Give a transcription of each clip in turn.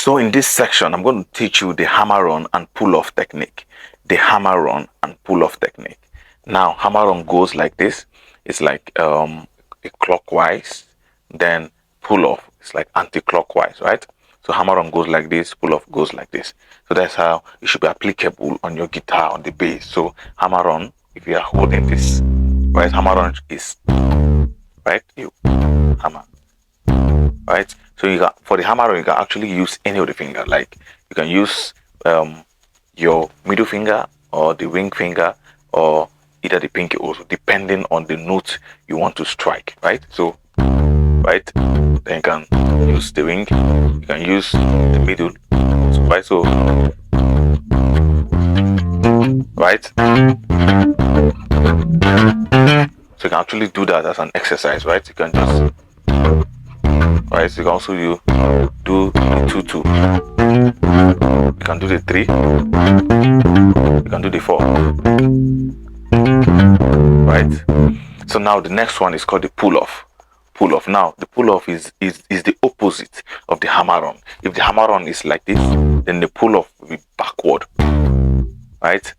So in this section, I'm going to teach you the hammer-on and pull-off technique. The hammer-on and pull-off technique. Now, hammer-on goes like this. It's like a clockwise. Then pull-off is like anti-clockwise, right? So hammer-on goes like this. Pull-off goes like this. So that's how it should be applicable on your guitar, on the bass. So hammer-on, if you are holding this, right? Hammer-on is, right? You hammer. Right, so you got for the hammer, you can actually use any of the finger. Like you can use your middle finger or the ring finger or either the pinky, also depending on the note you want to strike. Right, so right, then you can use the ring, you can use the middle, right? So right, so you can actually do that as an exercise. Right, you can just, right, so you can also do the 2-2, you can do the 3, you can do the 4, right? So now the next one is called the pull-off. Pull-off. Now the pull-off is the opposite of the hammer-on. If the hammer-on is like this, then the pull-off will be backward, right?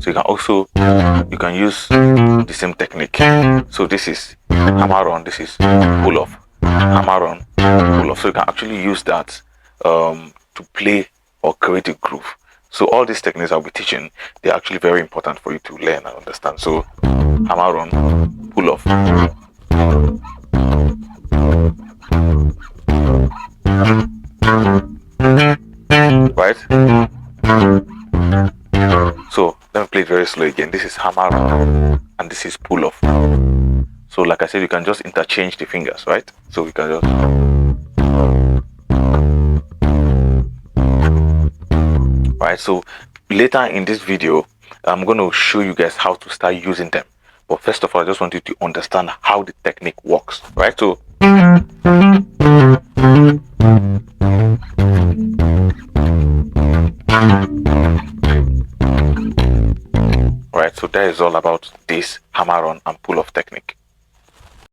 So you can use the same technique. So this is hammer-on, this is pull-off, hammer-on, pull-off. So you can actually use that to play or create a groove. So all these techniques I'll be teaching, they're actually very important for you to learn and understand. So hammer-on, pull-off. Right? So let me play it very slow again. This is hammer-on and this is pull-off. So like I said, you can just interchange the fingers, right? So we can just, right? So later in this video, I'm going to show you guys how to start using them. But first of all, I just want you to understand how the technique works, right? So right, so that is all about this hammer-on and pull-off technique.